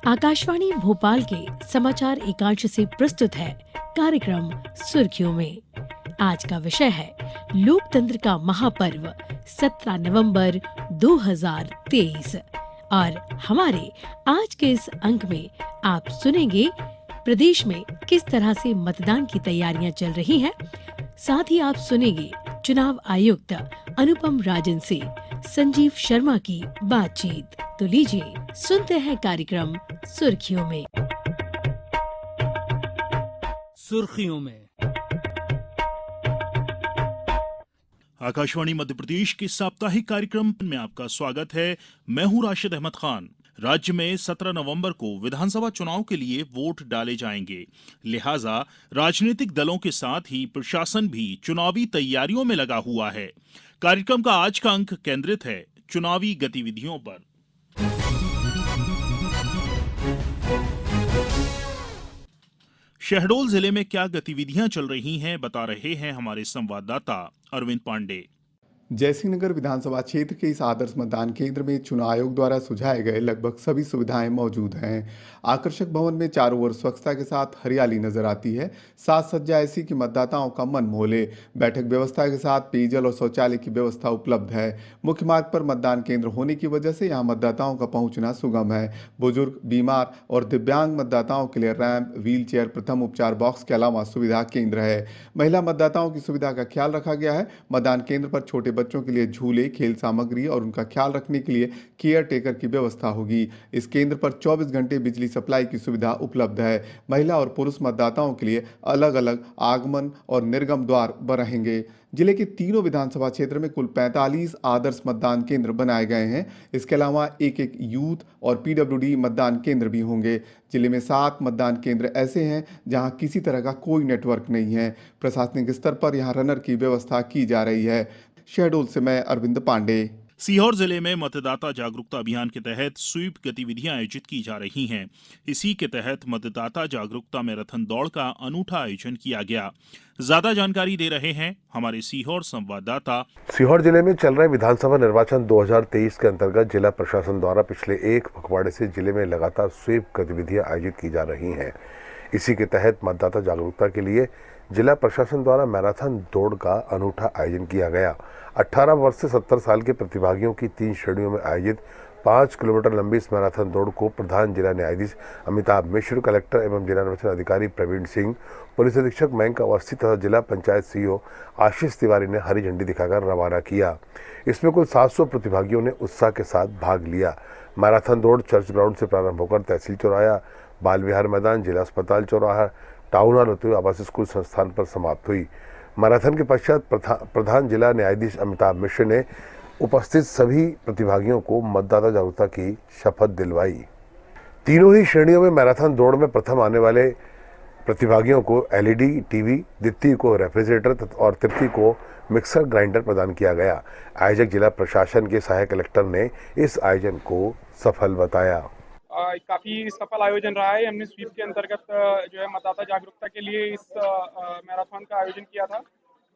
आकाशवाणी भोपाल के समाचार एकांश से प्रस्तुत है कार्यक्रम सुर्खियों में। आज का विषय है लोकतंत्र का महापर्व 17 नवंबर 2023 और हमारे आज के इस अंक में आप सुनेंगे प्रदेश में किस तरह से मतदान की तैयारियां चल रही हैं। साथ ही आप सुनेंगे चुनाव आयुक्त अनुपम राजन से संजीव शर्मा की बातचीत। तो लीजिए सुनते हैं कार्यक्रम सुर्खियों में। सुर्खियों में आकाशवाणी मध्य प्रदेश के साप्ताहिक कार्यक्रम में आपका स्वागत है। मैं हूं राशिद अहमद खान। राज्य में 17 नवंबर को विधानसभा चुनाव के लिए वोट डाले जाएंगे, लिहाजा राजनीतिक दलों के साथ ही प्रशासन भी चुनावी तैयारियों में लगा हुआ है। कार्यक्रम का आज का अंक केंद्रित है चुनावी गतिविधियों पर। शहडोल जिले में क्या गतिविधियां चल रही हैं, बता रहे हैं हमारे संवाददाता अरविंद पांडे। जयसिंहनगर विधानसभा क्षेत्र के इस आदर्श मतदान केंद्र में चुनाव आयोग द्वारा सुझाए गए लगभग सभी सुविधाएं मौजूद हैं। आकर्षक भवन में चारों ओर स्वच्छता के साथ हरियाली नजर आती है। साज सज्जा ऐसी कि मतदाताओं का मन मोह ले। बैठक व्यवस्था के साथ पेयजल और शौचालय की व्यवस्था उपलब्ध है। मुख्य मार्ग पर मतदान केंद्र होने की वजह से यहाँ मतदाताओं का पहुंचना सुगम है। बुजुर्ग, बीमार और दिव्यांग मतदाताओं के लिए रैंप, व्हील चेयर, प्रथम उपचार बॉक्स के अलावा सुविधा केंद्र है। महिला मतदाताओं की सुविधा का ख्याल रखा गया है। मतदान केंद्र पर छोटे बच्चों के लिए झूले, खेल सामग्री और उनका ख्याल रखने के लिए केयर टेकर की व्यवस्था होगी। इस केंद्र पर 24 घंटे बिजली सप्लाई की सुविधा उपलब्ध है। महिला और पुरुष मतदाताओं के लिए अलग अलग आगमन और निर्गम द्वार रहेंगे। जिले के तीनों विधानसभा क्षेत्र में कुल 45 आदर्श मतदान केंद्र बनाए गए हैं। इसके अलावा एक यूथ और पीडब्ल्यूडी मतदान केंद्र भी होंगे। जिले में 7 मतदान केंद्र ऐसे हैं जहां किसी तरह का कोई नेटवर्क नहीं है। प्रशासनिक स्तर पर यहां रनर की व्यवस्था की जा रही है। शहडोल से मैं अरविंद पांडे। सीहोर जिले में मतदाता जागरूकता अभियान के तहत स्वीप गतिविधियां आयोजित की जा रही हैं। इसी के तहत मतदाता जागरूकता मैराथन दौड़ का अनूठा आयोजन किया गया। ज्यादा जानकारी दे रहे हैं हमारे सीहोर संवाददाता। सीहोर जिले में चल रहे विधानसभा निर्वाचन 2023 के अंतर्गत जिला प्रशासन द्वारा पिछले एक पखवाड़े से जिले में लगातार स्वीप गतिविधियां आयोजित की जा रही हैं। इसी के तहत मतदाता जागरूकता के लिए जिला प्रशासन द्वारा मैराथन दौड़ का अनूठा आयोजन किया गया। 18 वर्ष से 70 साल के प्रतिभागियों की 3 श्रेणियों में आयोजित 5 किलोमीटर लंबी इस मैराथन दौड़ को प्रधान जिला न्यायाधीश अमिताभ मिश्र, कलेक्टर एवं जिला निर्वाचन अधिकारी प्रवीण सिंह, पुलिस अधीक्षक मयंक अवस्थी तथा जिला पंचायत सीईओ आशीष तिवारी ने हरी झंडी दिखाकर रवाना किया। इसमें कुल 700 प्रतिभागियों ने उत्साह के साथ भाग लिया। मैराथन दौड़ चर्च ग्राउंड से प्रारंभ होकर तहसील चौराहा, बाल विहार मैदान, जिला अस्पताल चौराहा, टाउन हॉल होते हुए आवासीय स्कूल संस्थान पर समाप्त हुई। मैराथन के पश्चात प्रधान जिला न्यायाधीश अमिताभ मिश्र ने उपस्थित सभी प्रतिभागियों को मतदाता जागरूकता की शपथ दिलवाई। तीनों ही श्रेणियों में मैराथन दौड़ में प्रथम आने वाले प्रतिभागियों को एलईडी टीवी, द्वितीय को रेफ्रिजरेटर और तृतीय को मिक्सर ग्राइंडर प्रदान किया गया। आयोजक जिला प्रशासन के सहायक कलेक्टर ने इस आयोजन को सफल बताया। काफ़ी सफल आयोजन रहा है। हमने स्वीप के अंतर्गत जो है मतदाता जागरूकता के लिए इस मैराथन का आयोजन किया था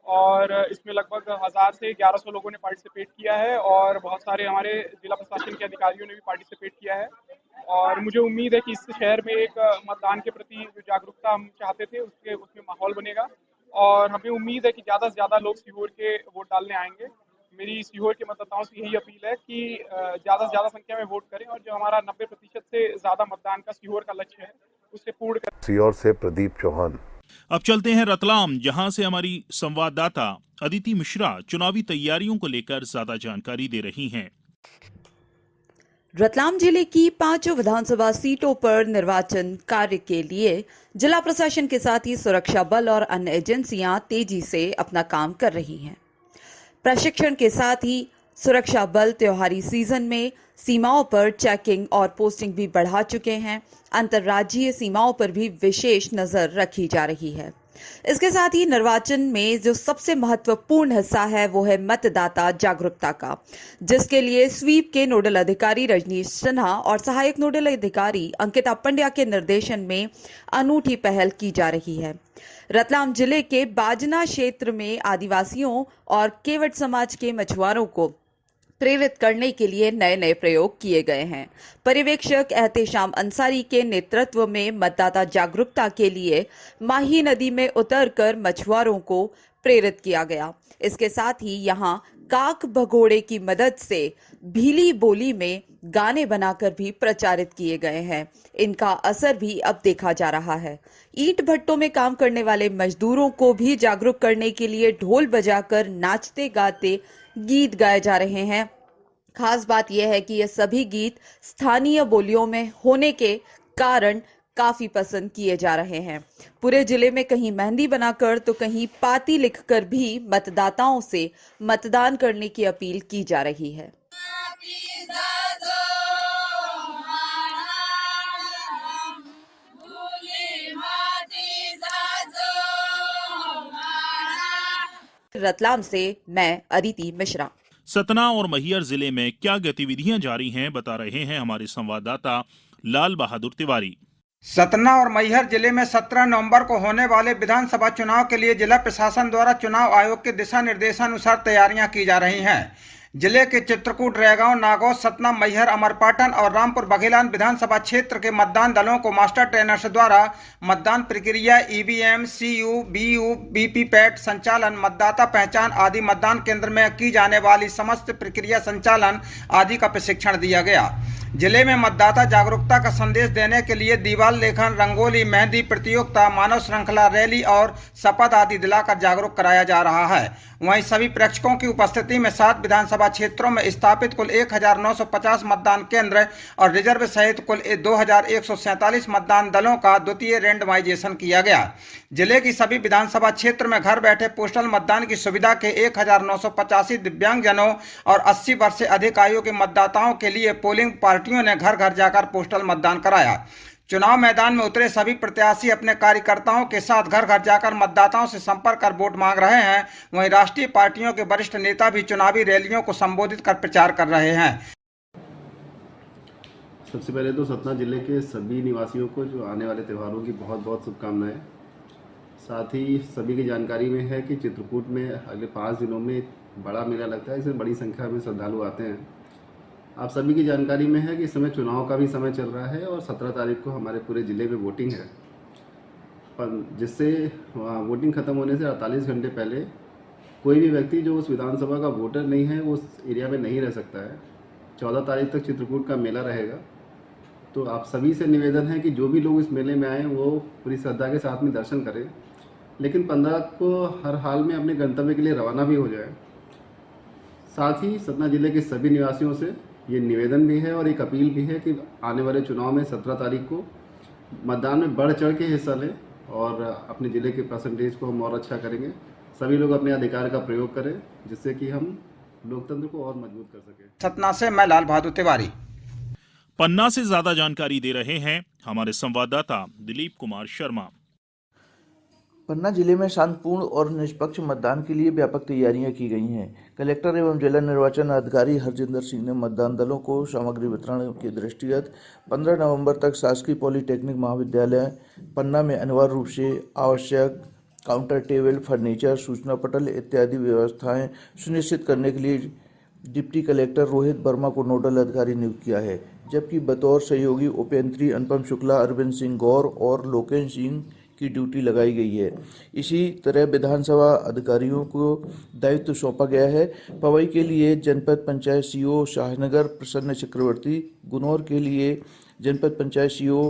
और इसमें लगभग 1000 से 1100 लोगों ने पार्टिसिपेट किया है और बहुत सारे हमारे जिला प्रशासन के अधिकारियों ने भी पार्टिसिपेट किया है। और मुझे उम्मीद है कि इस शहर में एक मतदान के प्रति जो जागरूकता हम चाहते थे उसमें माहौल बनेगा और हमें उम्मीद है कि ज़्यादा से ज़्यादा लोग सीहोर के वोट डालने आएंगे। मेरी सीहोर के मतदाताओं से यही अपील है कि ज़्यादा से ज़्यादा संख्या में वोट करें और जो हमारा 90% से ज़्यादा मतदान का सीहोर का लक्ष्य है उसे पूर्ण करें। सीहोर से प्रदीप चौहान। अब चलते हैं रतलाम, जहां से हमारी संवाददाता अदिति मिश्रा चुनावी तैयारियों को लेकर ज्यादा जानकारी दे रही हैं। रतलाम जिले की 5 विधानसभा सीटों पर निर्वाचन कार्य के लिए जिला प्रशासन के साथ ही सुरक्षा बल और अन्य एजेंसियां तेजी से अपना काम कर रही हैं। प्रशिक्षण के साथ ही सुरक्षा बल त्योहारी सीजन में सीमाओं पर चेकिंग और पोस्टिंग भी बढ़ा चुके हैं। अंतर्राज्यीय सीमाओं पर भी विशेष नजर रखी जा रही है। इसके साथ ही निर्वाचन में जो सबसे महत्वपूर्ण हिस्सा है वो है मतदाता जागरूकता का, जिसके लिए स्वीप के नोडल अधिकारी रजनीश सिन्हा और सहायक नोडल अधिकारी अंकिता पंड्या के निर्देशन में अनूठी पहल की जा रही है। रतलाम जिले के बाजना क्षेत्र में आदिवासियों और केवट समाज के मछुआरों को प्रेरित करने के लिए नए नए प्रयोग किए गए हैं। पर्यवेक्षक एहतेशाम अंसारी के नेतृत्व में मतदाता जागरूकता के लिए माही नदी में उतरकर मछुआरों को प्रेरित किया गया। इसके साथ ही यहाँ काक भगोड़े की मदद से भीली बोली में गाने बनाकर भी प्रचारित किए गए हैं। इनका असर भी अब देखा जा रहा है। ईंट भट्टों में काम करने वाले मजदूरों को भी जागरूक करने के लिए ढोल बजाकर नाचते गाते गीत गाए जा रहे हैं। खास बात यह है कि ये सभी गीत स्थानीय बोलियों में होने के कारण काफी पसंद किए जा रहे हैं। पूरे जिले में कहीं मेहंदी बनाकर तो कहीं पाती लिखकर भी मतदाताओं से मतदान करने की अपील की जा रही है। रतलाम से मैं अदिति मिश्रा। सतना और मैहर जिले में क्या गतिविधियां जारी हैं, बता रहे हैं हमारे संवाददाता लाल बहादुर तिवारी। सतना और मैहर जिले में 17 नवंबर को होने वाले विधानसभा चुनाव के लिए जिला प्रशासन द्वारा चुनाव आयोग के दिशा निर्देशानुसार तैयारियां की जा रही हैं। जिले के चित्रकूट, रैगांव, नागौर, सतना, मैहर, अमरपाटन और रामपुर बघेलान विधानसभा क्षेत्र के मतदान दलों को मास्टर ट्रेनर्स द्वारा मतदान प्रक्रिया, ईवीएम, सीयू, बीयू, वीवीपैट संचालन, मतदाता पहचान आदि, मतदान केंद्र में की जाने वाली समस्त प्रक्रिया संचालन आदि का प्रशिक्षण दिया गया। जिले में मतदाता जागरूकता का संदेश देने के लिए दीवार लेखन, रंगोली, मेहंदी प्रतियोगिता, मानव श्रृंखला रैली और शपथ आदि दिलाकर जागरूक कराया जा रहा है। वहीं सभी प्रेक्षकों की उपस्थिति में 7 विधानसभा क्षेत्रों में स्थापित कुल 1950 मतदान केंद्र और रिजर्व सहित कुल 2147 मतदान दलों का द्वितीय रेंडमाइजेशन किया गया। जिले की सभी विधानसभा क्षेत्र में घर बैठे पोस्टल मतदान की सुविधा के 1985 दिव्यांगजनों और 80 वर्ष से अधिक आयु के मतदाताओं के लिए पोलिंग पार्टियों ने घर घर जाकर पोस्टल मतदान कराया। चुनाव मैदान में उतरे सभी प्रत्याशी अपने कार्यकर्ताओं के साथ घर घर जाकर मतदाताओं से संपर्क कर वोट मांग रहे हैं। वहीं राष्ट्रीय पार्टियों के वरिष्ठ नेता भी चुनावी रैलियों को संबोधित कर प्रचार कर रहे हैं। सबसे पहले तो सतना जिले के सभी निवासियों को जो आने वाले त्योहारों की बहुत बहुत शुभकामनाएं। साथ ही सभी की जानकारी में है कि चित्रकूट में अगले 5 दिनों में बड़ा मेला लगता है, इसमें बड़ी संख्या में श्रद्धालु आते हैं। आप सभी की जानकारी में है कि इस समय चुनाव का भी समय चल रहा है और 17 तारीख को हमारे पूरे ज़िले में वोटिंग है, जिससे वोटिंग ख़त्म होने से 48 घंटे पहले कोई भी व्यक्ति जो उस विधानसभा का वोटर नहीं है वो उस एरिया में नहीं रह सकता है। 14 तारीख तक चित्रकूट का मेला रहेगा, तो आप सभी से निवेदन है कि जो भी लोग इस मेले में आएँ वो पूरी श्रद्धा के साथ में दर्शन करें, लेकिन 15 को हर हाल में अपने गंतव्य के लिए रवाना भी हो जाए। साथ ही सतना जिले के सभी निवासियों से ये निवेदन भी है और एक अपील भी है कि आने वाले चुनाव में 17 तारीख को मतदान में बढ़ चढ़ के हिस्सा लें और अपने ज़िले के परसेंटेज को हम और अच्छा करेंगे। सभी लोग अपने अधिकार का प्रयोग करें, जिससे कि हम लोकतंत्र को और मजबूत कर सकें। सतना से मैं लाल बहादुर तिवारी। पन्ना से ज्यादा जानकारी दे रहे हैं हमारे संवाददाता दिलीप कुमार शर्मा। पन्ना जिले में शांतिपूर्ण और निष्पक्ष मतदान के लिए व्यापक तैयारियां की गई हैं। कलेक्टर एवं जिला निर्वाचन अधिकारी हरजिंदर सिंह ने मतदान दलों को सामग्री वितरण के दृष्टिगत 15 नवंबर तक शासकीय पॉलिटेक्निक महाविद्यालय पन्ना में अनिवार्य रूप से आवश्यक काउंटर टेबल, फर्नीचर, सूचना पटल इत्यादि व्यवस्थाएं सुनिश्चित करने के लिए डिप्टी कलेक्टर रोहित वर्मा को नोडल अधिकारी नियुक्त किया है, जबकि बतौर सहयोगी उपयंत्री अनुपम शुक्ला, अरविंद सिंह गौर और लोकेश सिंह की ड्यूटी लगाई गई है। इसी तरह विधानसभा अधिकारियों को दायित्व सौंपा गया है। पवई के लिए जनपद पंचायत सीओ शाहनगर प्रसन्न चक्रवर्ती, गुनौर के लिए जनपद पंचायत सीओ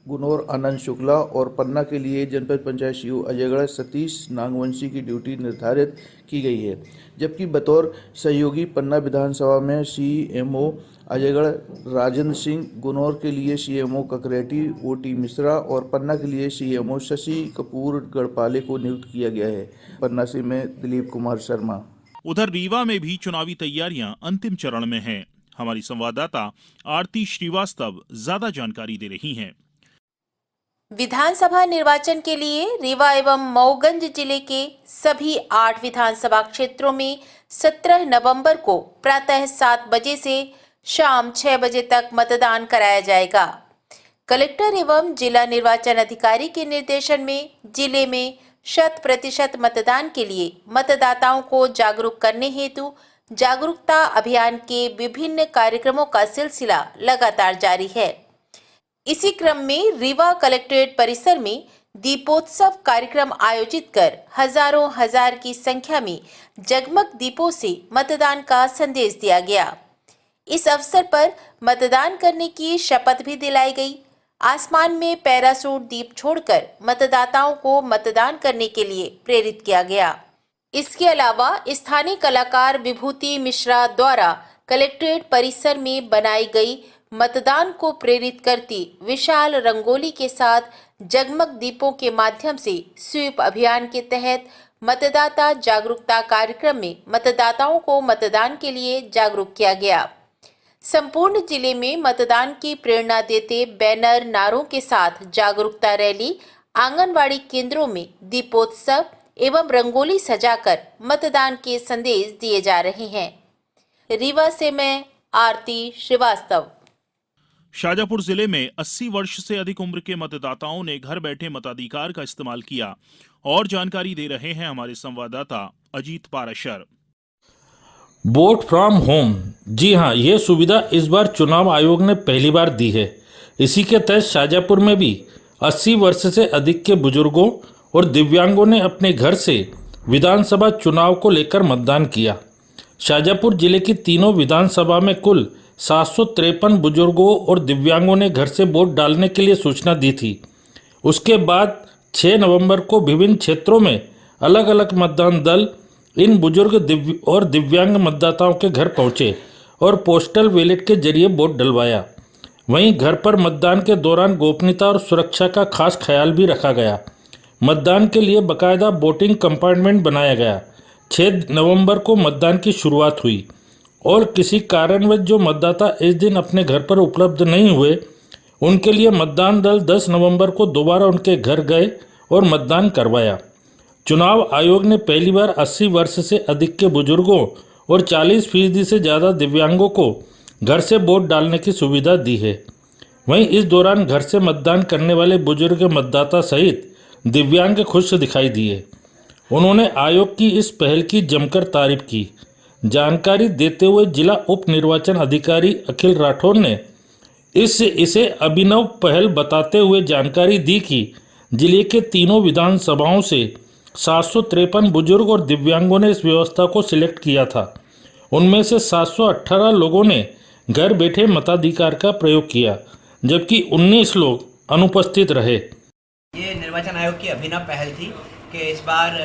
गुनौर आनंद शुक्ला और पन्ना के लिए जनपद पंचायत सीओ अजयगढ़ सतीश नागवंशी की ड्यूटी निर्धारित की गई है, जबकि बतौर सहयोगी पन्ना विधानसभा में सीएमओ अजयगढ़ राजेंद्र सिंह, गुनौर के लिए सीएमओ ककरेटी ओटी मिश्रा और पन्ना के लिए सीएमओ शशि कपूर गढ़पाले को नियुक्त किया गया है। पन्ना से मैं दिलीप कुमार शर्मा। उधर रीवा में भी चुनावी तैयारियां अंतिम चरण में हैं। हमारी संवाददाता आरती श्रीवास्तव ज्यादा जानकारी दे रही हैं। विधानसभा निर्वाचन के लिए रीवा एवं मऊगंज जिले के सभी 8 विधानसभा क्षेत्रों में 17 नवंबर को प्रातः 7 बजे से शाम 6 बजे तक मतदान कराया जाएगा। कलेक्टर एवं जिला निर्वाचन अधिकारी के निर्देशन में जिले में 100% मतदान के लिए मतदाताओं को जागरूक करने हेतु जागरूकता अभियान के विभिन्न कार्यक्रमों का सिलसिला लगातार जारी है। इसी क्रम में रीवा कलेक्ट्रेट परिसर में दीपोत्सव कार्यक्रम आयोजित कर हजारों हजार की संख्या में जगमग दीपों से मतदान का संदेश दिया गया। इस अवसर पर मतदान करने की शपथ भी दिलाई गई। आसमान में पैरासूट दीप छोड़कर मतदाताओं को मतदान करने के लिए प्रेरित किया गया। इसके अलावा स्थानीय कलाकार विभूति मिश्रा द्वारा कलेक्ट्रेट परिसर में बनाई गई मतदान को प्रेरित करती विशाल रंगोली के साथ जगमग दीपों के माध्यम से स्वीप अभियान के तहत मतदाता जागरूकता कार्यक्रम में मतदाताओं को मतदान के लिए जागरूक किया गया। संपूर्ण जिले में मतदान की प्रेरणा देते बैनर नारों के साथ जागरूकता रैली, आंगनवाड़ी केंद्रों में दीपोत्सव एवं रंगोली सजाकर मतदान के संदेश दिए जा रहे हैं। रीवा से मैं आरती श्रीवास्तव। शाजापुर जिले में 80 वर्ष से अधिक उम्र के मतदाताओं ने घर बैठे मताधिकार का इस्तेमाल किया। और जानकारी दे रहे हैं हमारे संवाददाता Ajit Parashar. Vote from home, जी हां, ये सुविधा इस बार चुनाव आयोग ने पहली बार दी है। इसी के तहत शाजापुर में भी 80 वर्ष से अधिक के बुजुर्गों और दिव्यांगों ने अपने घर से विधानसभा चुनाव को लेकर मतदान किया। शाजापुर जिले की तीनों विधानसभा में कुल 753 बुजुर्गों और दिव्यांगों ने घर से वोट डालने के लिए सूचना दी थी। उसके बाद 6 नवंबर को विभिन्न क्षेत्रों में अलग अलग मतदान दल इन बुजुर्ग और दिव्यांग मतदाताओं के घर पहुंचे और पोस्टल बैलेट के जरिए वोट डलवाया। वहीं घर पर मतदान के दौरान गोपनीयता और सुरक्षा का खास ख्याल भी रखा गया। मतदान के लिए बाकायदा वोटिंग कंपार्टमेंट बनाया गया। 6 नवंबर को मतदान की शुरुआत हुई और किसी कारणवश जो मतदाता इस दिन अपने घर पर उपलब्ध नहीं हुए, उनके लिए मतदान दल 10 नवंबर को दोबारा उनके घर गए और मतदान करवाया। चुनाव आयोग ने पहली बार 80 वर्ष से अधिक के बुजुर्गों और 40% से ज़्यादा दिव्यांगों को घर से वोट डालने की सुविधा दी है। वहीं इस दौरान घर से मतदान करने वाले बुजुर्ग मतदाता सहित दिव्यांग खुश दिखाई दिए। उन्होंने आयोग की इस पहल की जमकर तारीफ की। जानकारी देते हुए जिला उप निर्वाचन अधिकारी अखिल राठौर ने इसे अभिनव पहल बताते हुए जानकारी दी कि जिले के तीनों विधानसभाओं से 753 बुजुर्ग और दिव्यांगों ने इस व्यवस्था को सिलेक्ट किया था। उनमें से 718 लोगों ने घर बैठे मताधिकार का प्रयोग किया, जबकि 19 लोग अनुपस्थित रहे। ये निर्वाचन आयोग की अभिनव पहल थी कि इस बार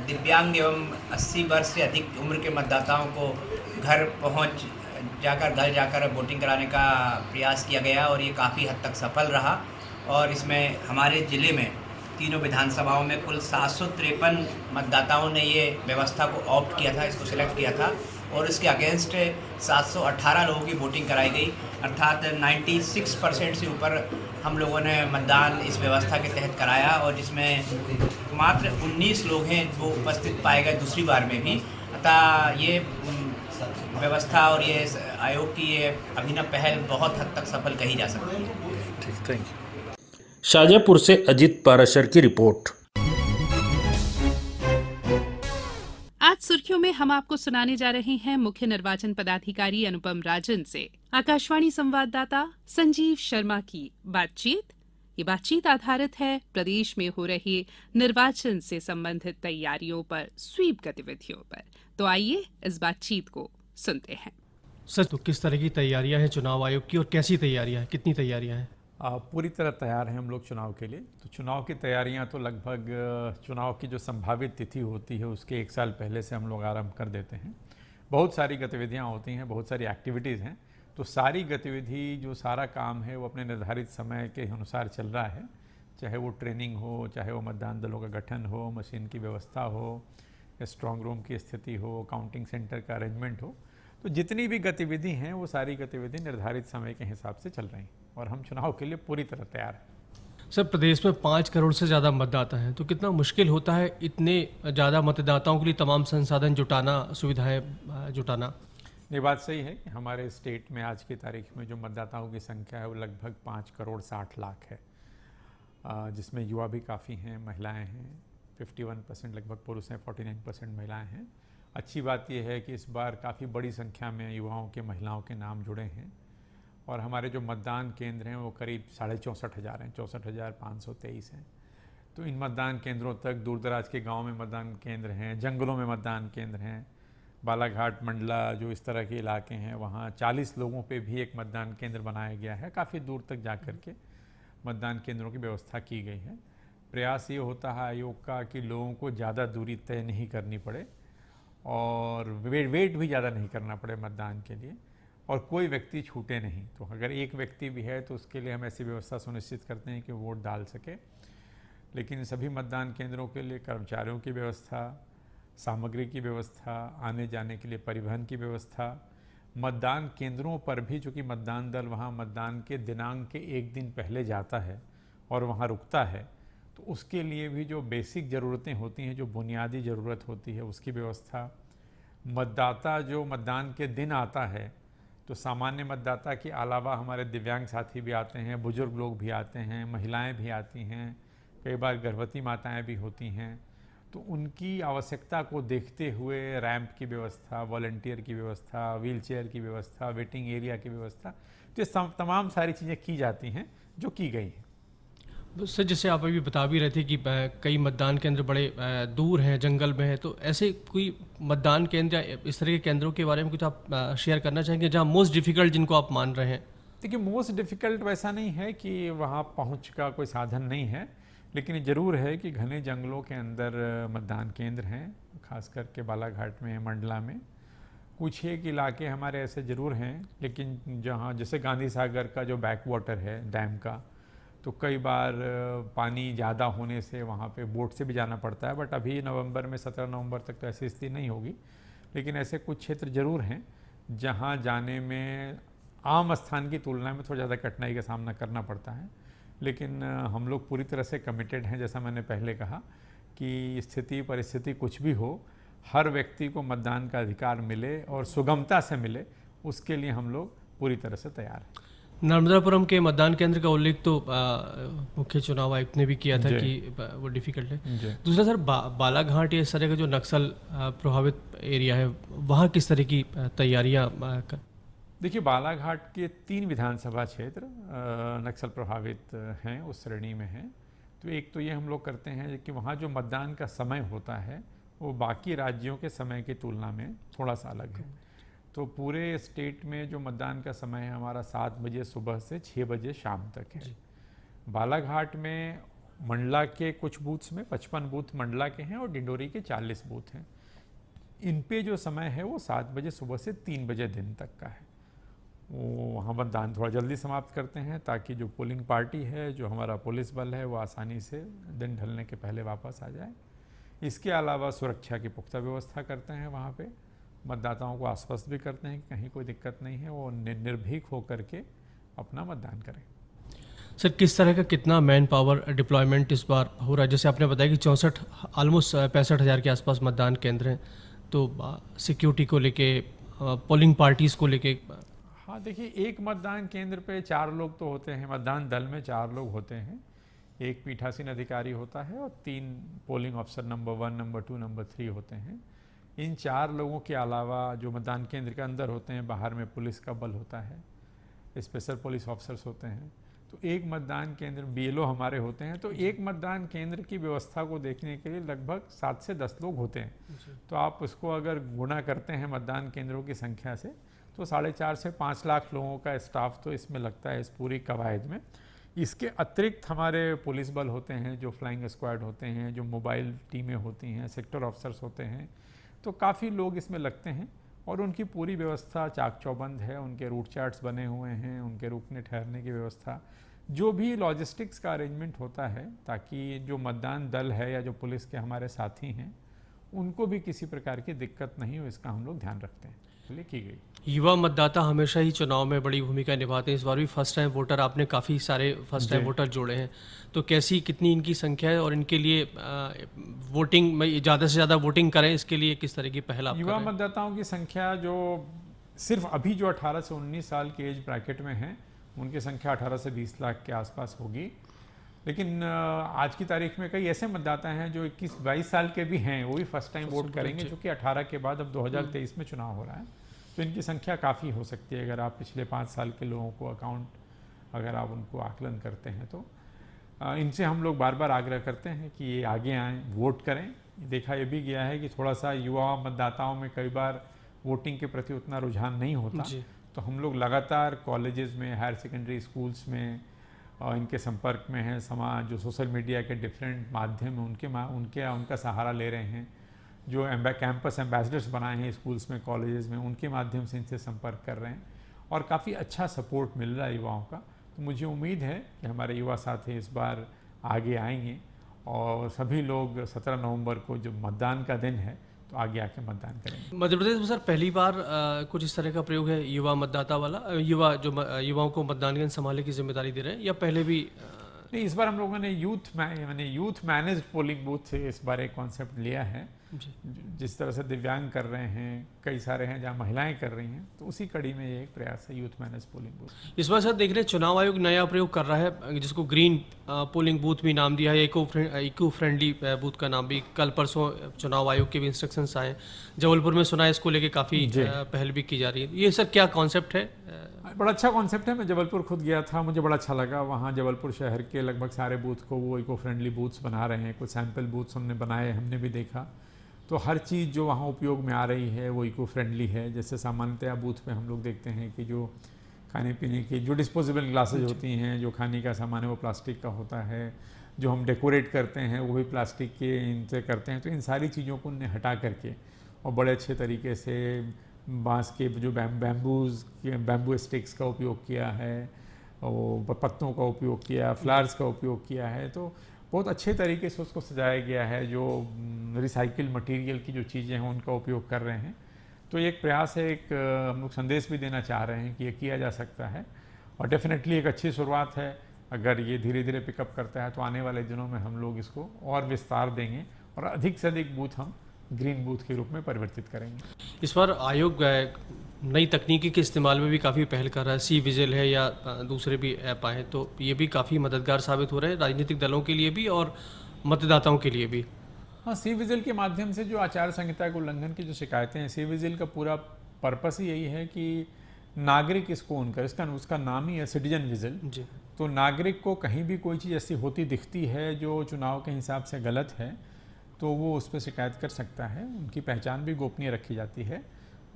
दिव्यांग एवं 80 वर्ष से अधिक उम्र के मतदाताओं को घर जाकर वोटिंग कराने का प्रयास किया गया और ये काफ़ी हद तक सफल रहा। और इसमें हमारे ज़िले में तीनों विधानसभाओं में कुल 753 मतदाताओं ने ये व्यवस्था को ऑप्ट किया था, इसको सिलेक्ट किया था और इसके अगेंस्ट 718 लोगों की वोटिंग कराई गई। अर्थात 96% से ऊपर हम लोगों ने मतदान इस व्यवस्था के तहत कराया और जिसमें मात्र 19 लोग हैं वो उपस्थित पाए गए दूसरी बार में भी। अतः ये व्यवस्था और ये आयोग की ये अभिनव पहल बहुत हद तक सफल कही जा सकती है। ठीक, थैंक यू। शाजापुर से अजीत पाराशर की रिपोर्ट। आज सुर्खियों में हम आपको सुनाने जा रहे हैं मुख्य निर्वाचन पदाधिकारी अनुपम राजन से आकाशवाणी संवाददाता संजीव शर्मा की बातचीत। ये बातचीत आधारित है प्रदेश में हो रही निर्वाचन से संबंधित तैयारियों पर, स्वीप गतिविधियों पर। तो आइए इस बातचीत को सुनते हैं। सर, तो किस तरह की तैयारियां हैं चुनाव आयोग की और कैसी तैयारियां हैं, कितनी तैयारियां हैं? पूरी तरह तैयार हैं हम लोग चुनाव के लिए। तो चुनाव की तैयारियां तो लगभग चुनाव की जो संभावित तिथि होती है उसके 1 साल पहले से हम लोग आरंभ कर देते हैं। बहुत सारी गतिविधियां होती हैं, बहुत सारी एक्टिविटीज़ हैं। तो सारी गतिविधि जो सारा काम है वो अपने निर्धारित समय के अनुसार चल रहा है, चाहे वो ट्रेनिंग हो, चाहे वो मतदान दलों का गठन हो, मशीन की व्यवस्था हो, या स्ट्रॉन्ग रूम की स्थिति हो, काउंटिंग सेंटर का अरेंजमेंट हो। तो जितनी भी गतिविधि हैं वो सारी गतिविधि निर्धारित समय के हिसाब से चल रही हैं और हम चुनाव के लिए पूरी तरह तैयार हैं। सर, प्रदेश में 5 करोड़ से ज़्यादा मतदाता हैं, तो कितना मुश्किल होता है इतने ज़्यादा मतदाताओं के लिए तमाम संसाधन जुटाना, सुविधाएं जुटाना? ये बात सही है कि हमारे स्टेट में आज की तारीख में जो मतदाताओं की संख्या है वो लगभग 5 करोड़ 60 लाख है, जिसमें युवा भी काफ़ी हैं, महिलाएं हैं 51%, लगभग पुरुष हैं 49% महिलाएं हैं अच्छी बात यह है कि इस बार काफ़ी बड़ी संख्या में युवाओं के, महिलाओं के नाम जुड़े हैं और हमारे जो मतदान केंद्र हैं वो करीब 64,500 हैं, 64,523 हैं। तो इन मतदान केंद्रों तक दूर दराज के गाँव में मतदान केंद्र हैं, जंगलों में मतदान केंद्र हैं, बालाघाट, मंडला जो इस तरह के इलाके हैं वहाँ 40 लोगों पे भी एक मतदान केंद्र बनाया गया है। काफ़ी दूर तक जा कर के मतदान केंद्रों की व्यवस्था की गई है। प्रयास ये होता है आयोग का कि लोगों को ज़्यादा दूरी तय नहीं करनी पड़े और वेट भी ज़्यादा नहीं करना पड़े मतदान के लिए, और कोई व्यक्ति छूटे नहीं। तो अगर एक व्यक्ति भी है तो उसके लिए हम ऐसी व्यवस्था सुनिश्चित करते हैं कि वोट डाल सके। लेकिन सभी मतदान केंद्रों के लिए कर्मचारियों की व्यवस्था, सामग्री की व्यवस्था, आने जाने के लिए परिवहन की व्यवस्था, मतदान केंद्रों पर भी चूँकि मतदान दल वहाँ मतदान के दिनांक के एक दिन पहले जाता है और वहाँ रुकता है, तो उसके लिए भी जो बेसिक ज़रूरतें होती हैं, जो बुनियादी ज़रूरत होती है उसकी व्यवस्था। मतदाता जो मतदान के दिन आता है तो सामान्य मतदाता के अलावा हमारे दिव्यांग साथी भी आते हैं, बुजुर्ग लोग भी आते हैं, महिलाएं भी आती हैं, कई बार गर्भवती माताएं भी होती हैं। तो उनकी आवश्यकता को देखते हुए रैंप की व्यवस्था, वॉलंटियर की व्यवस्था, व्हीलचेयर की व्यवस्था, वेटिंग एरिया की व्यवस्था, तो ये तमाम सारी चीज़ें की जाती हैं जो की गई हैं। सर, जैसे आप अभी बता भी रहे थे कि कई मतदान केंद्र बड़े दूर हैं, जंगल में हैं, तो ऐसे कोई मतदान केंद्र या इस तरह के केंद्रों के बारे में कुछ आप शेयर करना चाहेंगे जहां मोस्ट डिफ़िकल्ट जिनको आप मान रहे हैं? देखिए, मोस्ट डिफ़िकल्ट वैसा नहीं है कि वहाँ पहुँच का कोई साधन नहीं है, लेकिन ज़रूर है कि घने जंगलों के अंदर मतदान केंद्र हैं, खास करके बालाघाट में, मंडला में। कुछ एक इलाके हमारे ऐसे ज़रूर हैं, लेकिन जहाँ जैसे गांधी सागर का जो बैक वाटर है डैम का, तो कई बार पानी ज़्यादा होने से वहाँ पे बोट से भी जाना पड़ता है। बट अभी नवंबर में 17 नवंबर तक तो ऐसी स्थिति नहीं होगी, लेकिन ऐसे कुछ क्षेत्र ज़रूर हैं जहाँ जाने में आम स्थान की तुलना में थोड़ा ज़्यादा कठिनाई का सामना करना पड़ता है। लेकिन हम लोग पूरी तरह से कमिटेड हैं, जैसा मैंने पहले कहा कि स्थिति परिस्थिति कुछ भी हो, हर व्यक्ति को मतदान का अधिकार मिले और सुगमता से मिले, उसके लिए हम लोग पूरी तरह से तैयार हैं। नर्मदापुरम के मतदान केंद्र का उल्लेख तो मुख्य चुनाव आयुक्त ने भी किया था कि वो डिफ़िकल्ट है। दूसरा सर, बालाघाट या इस तरह का जो नक्सल प्रभावित एरिया है, वहाँ किस तरह की तैयारियाँ कर? देखिए, बालाघाट के 3 विधानसभा क्षेत्र नक्सल प्रभावित हैं, उस श्रेणी में हैं। तो एक तो ये हम लोग करते हैं कि वहाँ जो मतदान का समय होता है वो बाकी राज्यों के समय की तुलना में थोड़ा सा अलग है। तो पूरे स्टेट में जो मतदान का समय है हमारा 7 बजे सुबह से 6 बजे शाम तक है। बालाघाट में मंडला के कुछ बूथ्स में 55 बूथ मंडला के हैं और डिंडोरी के 40 बूथ हैं। इन पे जो समय है वो 7 बजे सुबह से 3 बजे दिन तक का है। वो वहाँ मतदान थोड़ा जल्दी समाप्त करते हैं ताकि जो पोलिंग पार्टी है, जो हमारा पुलिस बल है, वो आसानी से दिन ढलने के पहले वापस आ जाए। इसके अलावा सुरक्षा की पुख्ता व्यवस्था करते हैं, वहाँ पे मतदाताओं को आश्वस्त भी करते हैं कि कहीं कोई दिक्कत नहीं है, वो निर्भीक होकर के अपना मतदान करें। सर, किस तरह का कितना मैन पावर डिप्लॉयमेंट इस बार हो रहा है? जैसे आपने बताया कि ऑलमोस्ट 65,000 के आसपास मतदान केंद्र हैं, तो सिक्योरिटी को लेके, पोलिंग पार्टीज़ को लेके? हाँ, देखिए, एक मतदान केंद्र पे 4 लोग तो होते हैं, मतदान दल में 4 लोग होते हैं। एक पीठासीन अधिकारी होता है और 3 polling officer number 1, number 2, number 3 होते हैं। इन 4 लोगों के अलावा जो मतदान केंद्र के अंदर होते हैं, बाहर में पुलिस का बल होता है, स्पेशल पुलिस ऑफिसर्स होते हैं। तो एक मतदान केंद्र BLO हमारे होते हैं। तो एक मतदान केंद्र की व्यवस्था को देखने के लिए लगभग 7 से 10 लोग होते हैं। तो आप उसको अगर गुणा करते हैं मतदान केंद्रों की संख्या से, तो 4.5 से 5 लाख लोगों का स्टाफ तो इसमें लगता है, इस पूरी कवायद में। इसके अतिरिक्त हमारे पुलिस बल होते हैं, जो फ्लाइंग स्क्वाड होते हैं, जो मोबाइल टीमें होती हैं, सेक्टर ऑफिसर्स होते हैं। तो काफ़ी लोग इसमें लगते हैं और उनकी पूरी व्यवस्था चाक चौबंद है। उनके रूट चार्ट्स बने हुए हैं, उनके रुकने ठहरने की व्यवस्था, जो भी लॉजिस्टिक्स का अरेंजमेंट होता है, ताकि जो मतदान दल है या जो पुलिस के हमारे साथी हैं उनको भी किसी प्रकार की दिक्कत नहीं हो, इसका हम लोग ध्यान रखते हैं, इसलिए की गई। युवा मतदाता हमेशा ही चुनाव में बड़ी भूमिका निभाते हैं। इस बार भी फर्स्ट टाइम वोटर आपने काफ़ी सारे फर्स्ट टाइम वोटर जोड़े हैं, तो कैसी, कितनी इनकी संख्या है और इनके लिए वोटिंग में ज़्यादा से ज़्यादा वोटिंग करें, इसके लिए किस तरह की पहल आप युवा मतदाताओं की संख्या जो सिर्फ अभी जो 18 से 19 साल के एज ब्रैकेट में हैं, उनकी संख्या 18 से 20 लाख के आसपास होगी। लेकिन आज की तारीख में कई ऐसे मतदाता हैं जो 21-22 साल के भी हैं, वो भी फर्स्ट टाइम वोट करेंगे, जो कि 18 के बाद अब 2023 में चुनाव हो रहा है। तो इनकी संख्या काफ़ी हो सकती है अगर आप पिछले 5 साल के लोगों को अगर आप उनको आकलन करते हैं तो। इनसे हम लोग बार बार आग्रह करते हैं कि ये आगे आएँ, वोट करें। देखा ये भी गया है कि थोड़ा सा युवा मतदाताओं में कई बार वोटिंग के प्रति उतना रुझान नहीं होता, तो हम लोग लगातार कॉलेजेस में, हायर सेकेंडरी स्कूल्स में इनके संपर्क में हैं। समाज जो सोशल मीडिया के डिफरेंट माध्यम हैं उनका सहारा ले रहे हैं। जो कैंपस एम्बेसडर्स बनाए हैं स्कूल्स में, कॉलेजेस में, उनके माध्यम से इनसे संपर्क कर रहे हैं और काफ़ी अच्छा सपोर्ट मिल रहा है युवाओं का। तो मुझे उम्मीद है कि हमारे युवा साथी इस बार आगे आएंगे और सभी लोग 17 नवंबर को जो मतदान का दिन है तो आगे आके मतदान करेंगे। मध्य प्रदेश में सर पहली बार कुछ इस तरह का प्रयोग है युवा मतदाता वाला, युवाओं को मतदान केंद्र संभालने की जिम्मेदारी दे रहे हैं, या पहले भी? नहीं, इस बार हम लोगों ने यूथ मैनेज्ड पोलिंग बूथ से इस बार एक कॉन्सेप्ट लिया है। जिस तरह से दिव्यांग कर रहे हैं, कई सारे हैं जहाँ महिलाएं कर रही हैं, तो उसी कड़ी में ये एक प्रयास है यूथ मैनेज पोलिंग बूथ। इस बार सर देख रहे हैं चुनाव आयोग नया प्रयोग कर रहा है जिसको ग्रीन पोलिंग बूथ भी नाम दिया है, इको फ्रेंडली बूथ का नाम भी। कल परसों चुनाव आयोग के भी इंस्ट्रक्शंस आए। जबलपुर में सुना है इसको लेके काफ़ी पहल भी की जा रही है। ये सर क्या कॉन्सेप्ट है? बड़ा अच्छा कॉन्सेप्ट है। मैं जबलपुर खुद गया था, मुझे बड़ा अच्छा लगा। वहाँ जबलपुर शहर के लगभग सारे बूथ को वो इको फ्रेंडली बूथ्स बना रहे हैं। कुछ सैम्पल बूथ्स हमने बनाए, हमने भी देखा। तो हर चीज़ जो वहाँ उपयोग में आ रही है वो इको फ्रेंडली है। जैसे सामान्यतया बूथ पे हम लोग देखते हैं कि जो खाने पीने की जो डिस्पोजेबल ग्लासेज होती हैं, जो खाने का सामान है वो प्लास्टिक का होता है, जो हम डेकोरेट करते हैं वो भी प्लास्टिक के इनसे करते हैं। तो इन सारी चीज़ों को उन्हें हटा करके और बड़े अच्छे तरीके से बांस के जो बैम्बू स्टिक्स का उपयोग किया है, और पत्तों का उपयोग किया, फ्लावर्स का उपयोग किया है। तो बहुत अच्छे तरीके से उसको सजाया गया है। जो रिसाइकिल मटेरियल की जो चीज़ें हैं उनका उपयोग कर रहे हैं। तो एक प्रयास है, एक हम लोग संदेश भी देना चाह रहे हैं कि ये किया जा सकता है और डेफिनेटली एक अच्छी शुरुआत है। अगर ये धीरे धीरे पिकअप करता है तो आने वाले दिनों में हम लोग इसको और विस्तार देंगे और अधिक से अधिक बूथ हम ग्रीन बूथ के रूप में परिवर्तित करेंगे। इस बार आयोग नई तकनीकी के इस्तेमाल में भी काफ़ी पहल कर रहा है। सी विजिल है या दूसरे भी ऐप आए, तो ये भी काफ़ी मददगार साबित हो रहे हैं राजनीतिक दलों के लिए भी और मतदाताओं के लिए भी। हाँ, सी विजिल के माध्यम से जो आचार संहिता के उल्लंघन की जो शिकायतें हैं, सी विजिल का पूरा पर्पस ही यही है कि नागरिक इसको ऑन करे। उसका नाम ही है सिटीजन विजिल जी। तो नागरिक को कहीं भी कोई चीज़ ऐसी होती दिखती है जो चुनाव के हिसाब से गलत है तो वो उस पर शिकायत कर सकता है। उनकी पहचान भी गोपनीय रखी जाती है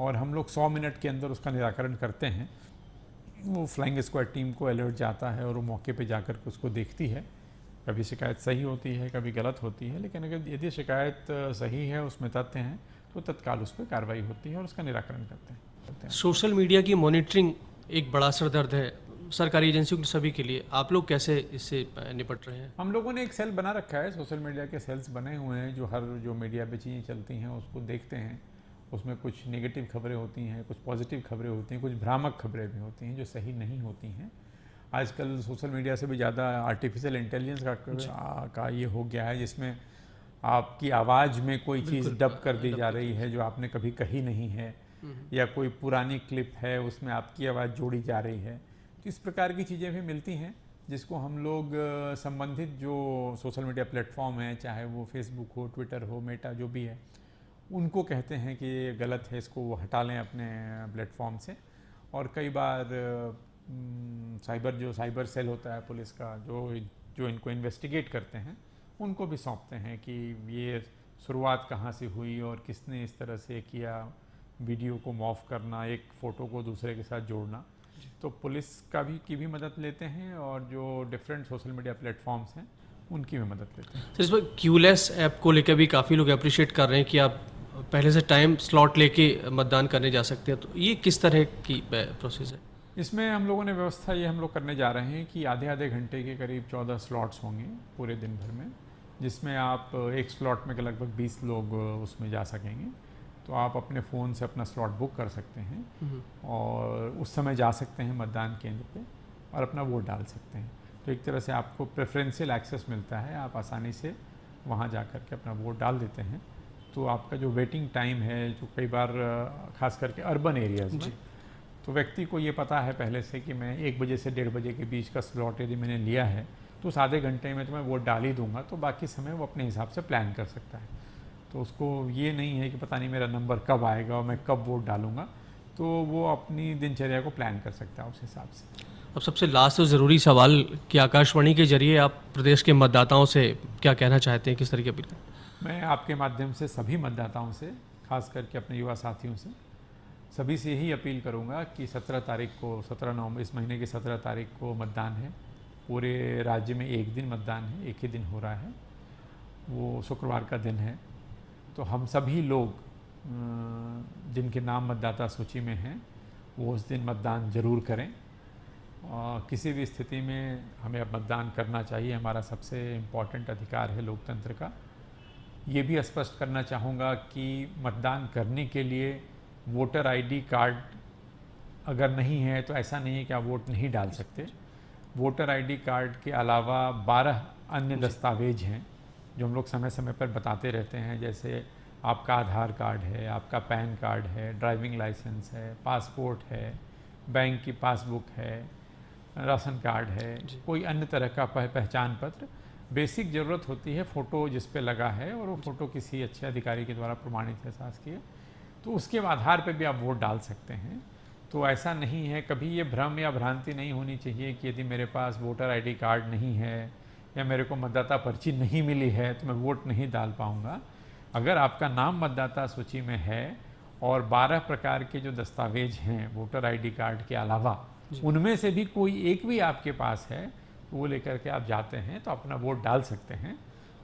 और हम लोग 100 मिनट के अंदर उसका निराकरण करते हैं। वो फ्लाइंग स्क्वाड टीम को अलर्ट जाता है और वो मौके पे जाकर के उसको देखती है। कभी शिकायत सही होती है, कभी गलत होती है, लेकिन अगर यदि शिकायत सही है, उसमें तथ्य हैं, तो तत्काल उस पर कार्रवाई होती है और उसका निराकरण करते हैं। सोशल मीडिया की मॉनिटरिंग एक बड़ा सरदर्द है सरकारी एजेंसियों के सभी के लिए। आप लोग कैसे इससे निपट रहे हैं? हम लोगों ने एक सेल बना रखा है, सोशल मीडिया के सेल्स बने हुए हैं जो मीडिया पे चीज़ें चलती हैं उसको देखते हैं। उसमें कुछ नेगेटिव खबरें होती हैं, कुछ पॉजिटिव खबरें होती हैं, कुछ भ्रामक खबरें भी होती हैं जो सही नहीं होती हैं। आजकल सोशल मीडिया से भी ज़्यादा आर्टिफिशियल इंटेलिजेंस का ये हो गया है, जिसमें आपकी आवाज़ में कोई चीज़ डब कर दी जा रही है जो आपने कभी कही नहीं है, या कोई पुरानी क्लिप है उसमें आपकी आवाज़ जोड़ी जा रही है। तो इस प्रकार की चीज़ें भी मिलती हैं जिसको हम लोग संबंधित जो सोशल मीडिया प्लेटफॉर्म है, चाहे वो फेसबुक हो, ट्विटर हो, मेटा जो भी है, उनको कहते हैं कि ये गलत है, इसको वो हटा लें अपने प्लेटफॉर्म से। और कई बार साइबर सेल होता है पुलिस का जो इनको इन्वेस्टिगेट करते हैं, उनको भी सौंपते हैं कि ये शुरुआत कहाँ से हुई और किसने इस तरह से किया। वीडियो को मॉर्फ करना, एक फ़ोटो को दूसरे के साथ जोड़ना, तो पुलिस की भी मदद लेते हैं और जो डिफरेंट सोशल मीडिया प्लेटफॉर्म्स हैं उनकी भी मदद लेते हैं। सर, इस पर क्यूलेस ऐप को लेकर भी काफ़ी लोग अप्रिशिएट कर रहे हैं कि आप पहले से टाइम स्लॉट लेके मतदान करने जा सकते हैं, तो ये किस तरह की प्रोसेस है? इसमें हम लोगों ने व्यवस्था ये हम लोग करने जा रहे हैं कि आधे घंटे के करीब 14 स्लॉट्स होंगे पूरे दिन भर में, जिसमें आप एक स्लॉट में लगभग 20 लोग उसमें जा सकेंगे। तो आप अपने फ़ोन से अपना स्लॉट बुक कर सकते हैं और उस समय जा सकते हैं मतदान केंद्र पे और अपना वोट डाल सकते हैं। तो एक तरह से आपको प्रेफरेंशियल एक्सेस मिलता है, आप आसानी से वहाँ जा कर के अपना वोट डाल देते हैं। तो आपका जो वेटिंग टाइम है, जो कई बार खास करके अर्बन एरियाज़ में, तो व्यक्ति को ये पता है पहले से कि मैं 1 बजे से 1:30 बजे के बीच का स्लॉट यदि मैंने लिया है तो उस आधे घंटे में तो मैं वोट डाल ही दूंगा, तो बाकी समय वो अपने हिसाब से प्लान कर सकता है। तो उसको ये नहीं है कि पता नहीं मेरा नंबर कब आएगा और मैं कब वोट डालूंगा, तो वो अपनी दिनचर्या को प्लान कर सकता है उस हिसाब से। अब सबसे लास्ट और ज़रूरी सवाल कि आकाशवाणी के जरिए आप प्रदेश के मतदाताओं से क्या कहना चाहते हैं, किस तरह की अपील? मैं आपके माध्यम से सभी मतदाताओं से, खास करके अपने युवा साथियों से, सभी से यही अपील करूंगा कि 17 तारीख को, 17 नवंबर इस महीने की 17 तारीख को मतदान है। पूरे राज्य में एक दिन मतदान है, एक ही दिन हो रहा है, वो शुक्रवार का दिन है। तो हम सभी लोग जिनके नाम मतदाता सूची में हैं वो उस दिन मतदान ज़रूर करें। किसी भी स्थिति में हमें अब मतदान करना चाहिए, हमारा सबसे इम्पॉर्टेंट अधिकार है लोकतंत्र का। ये भी स्पष्ट करना चाहूँगा कि मतदान करने के लिए वोटर आईडी कार्ड अगर नहीं है तो ऐसा नहीं है कि आप वोट नहीं डाल सकते। वोटर आईडी कार्ड के अलावा 12 अन्य दस्तावेज हैं जो हम लोग समय समय पर बताते रहते हैं, जैसे आपका आधार कार्ड है, आपका पैन कार्ड है, ड्राइविंग लाइसेंस है, पासपोर्ट है, बैंक की पासबुक है, राशन कार्ड है, कोई अन्य तरह का पहचान पत्र। बेसिक ज़रूरत होती है फ़ोटो जिस पे लगा है और वो फ़ोटो किसी अच्छे अधिकारी के द्वारा प्रमाणित एहसास किए, तो उसके आधार पे भी आप वोट डाल सकते हैं। तो ऐसा नहीं है, कभी ये भ्रम या भ्रांति नहीं होनी चाहिए कि यदि मेरे पास वोटर आईडी कार्ड नहीं है या मेरे को मतदाता पर्ची नहीं मिली है तो मैं वोट नहीं डाल पाऊँगा। अगर आपका नाम मतदाता सूची में है और 12 प्रकार के जो दस्तावेज हैं वोटर आईडी कार्ड के अलावा, उनमें से भी कोई एक भी आपके पास है तो वो लेकर के आप जाते हैं तो अपना वोट डाल सकते हैं।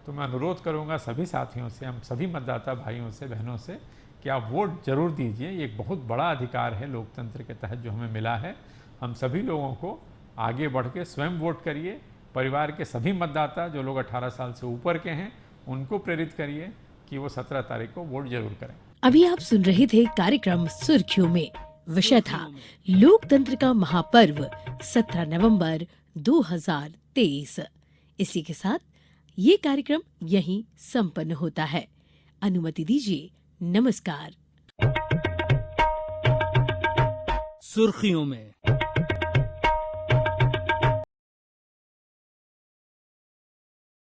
तो मैं अनुरोध करूंगा सभी साथियों से, हम सभी मतदाता भाइयों से, बहनों से, कि आप वोट ज़रूर दीजिए। ये एक बहुत बड़ा अधिकार है लोकतंत्र के तहत जो हमें मिला है। हम सभी लोगों को आगे बढ़ के स्वयं वोट करिए। परिवार के सभी मतदाता जो लोग 18 साल से ऊपर के हैं उनको प्रेरित करिए कि वो 17 तारीख को वोट जरूर करें। अभी आप सुन रहे थे कार्यक्रम सुर्खियों में। विषय था लोकतंत्र का महापर्व 17 नवंबर 2023। इसी के साथ ये कार्यक्रम यहीं संपन्न होता है। अनुमति दीजिए। नमस्कार। सुर्खियों में